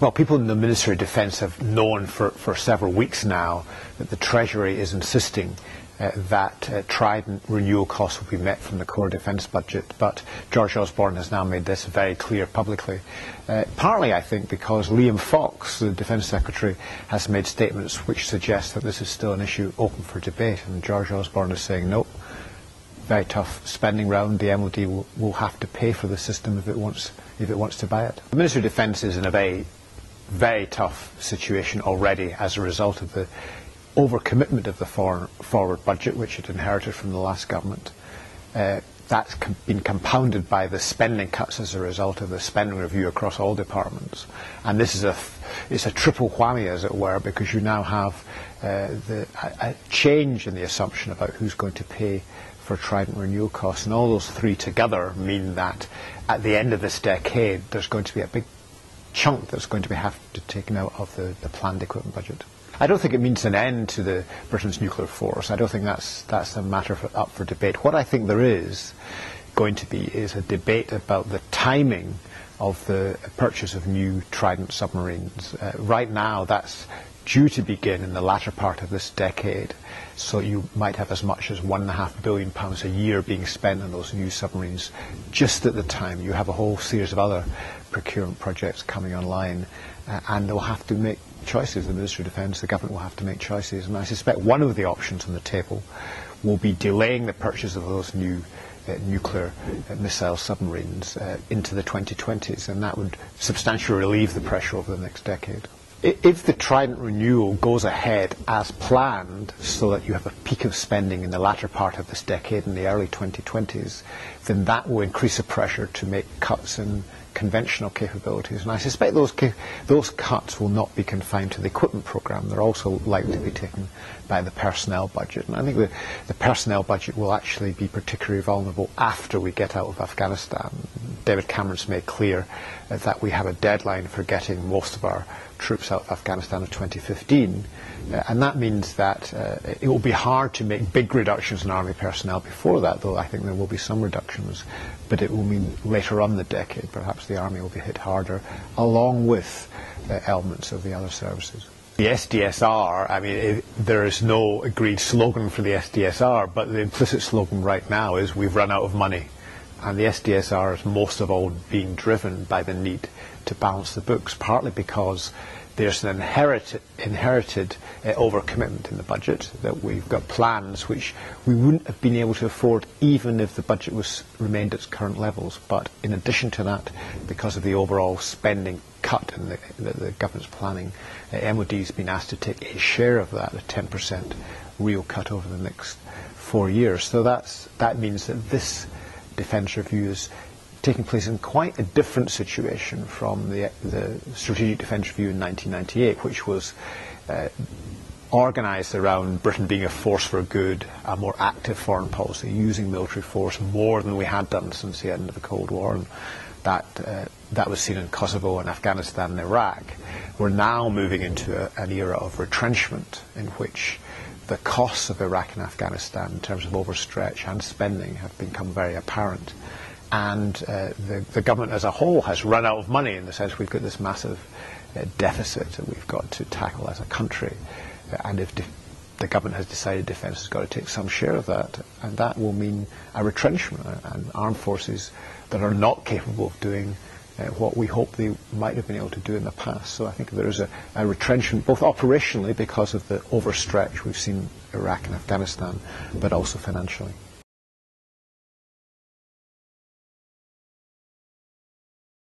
Well, people in the Ministry of Defence have known for several weeks now that the Treasury is insisting that Trident renewal costs will be met from the core defence budget, but George Osborne has now made this very clear publicly. Partly, I think, because Liam Fox, the Defence Secretary, has made statements which suggest that this is still an issue open for debate, and George Osborne is saying no. Very tough spending round. The MOD will have to pay for the system if it wants to buy it. The Ministry of Defence is in a very tough situation already as a result of the overcommitment of the forward budget, which it inherited from the last government. That's been compounded by the spending cuts as a result of the spending review across all departments. And this is it's a triple whammy, as it were, because you now have a change in the assumption about who's going to pay for Trident renewal costs, and all those three together mean that at the end of this decade there's going to be a big chunk that's going to have to be taken out of the planned equipment budget. I don't think it means an end to Britain's nuclear force. I don't think that's a matter up for debate. What I think there is going to be is a debate about the timing of the purchase of new Trident submarines. Right now that's due to begin in the latter part of this decade, so you might have as much as £1.5 billion a year being spent on those new submarines just at the time. You have a whole series of other procurement projects coming online, and they'll have to make choices. The Ministry of Defence, the government will have to make choices, and I suspect one of the options on the table will be delaying the purchase of those new nuclear missile submarines into the 2020s, and that would substantially relieve the pressure over the next decade. If the Trident renewal goes ahead as planned, so that you have a peak of spending in the latter part of this decade in the early 2020s, then that will increase the pressure to make cuts in conventional capabilities. And I suspect those cuts will not be confined to the equipment programme. They're also likely to be taken by the personnel budget. And I think the personnel budget will actually be particularly vulnerable after we get out of Afghanistan. David Cameron's made clear that we have a deadline for getting most of our troops out of Afghanistan in 2015, and that means that it will be hard to make big reductions in army personnel before that, though I think there will be some reductions, but it will mean later on in the decade perhaps the army will be hit harder, along with elements of the other services. The SDSR, I mean, there is no agreed slogan for the SDSR, but the implicit slogan right now is we've run out of money. And the SDSR is most of all being driven by the need to balance the books, partly because there's an inherited overcommitment in the budget, that we've got plans which we wouldn't have been able to afford even if the budget remained at its current levels. But in addition to that, because of the overall spending cut in the government's planning, MOD has been asked to take a share of that, a 10% real cut over the next 4 years. So that means that this defence review is taking place in quite a different situation from the Strategic Defence Review in 1998, which was organised around Britain being a force for good, a more active foreign policy, using military force more than we had done since the end of the Cold War, and that was seen in Kosovo and Afghanistan and Iraq. We're now moving into an era of retrenchment in which the costs of Iraq and Afghanistan in terms of overstretch and spending have become very apparent. And the government as a whole has run out of money, in the sense we've got this massive deficit that we've got to tackle as a country. And if the government has decided defence has got to take some share of that, and that will mean a retrenchment and armed forces that are not capable of doing what we hope they might have been able to do in the past. So I think there is a retrenchment, both operationally because of the overstretch we've seen in Iraq and Afghanistan, but also financially.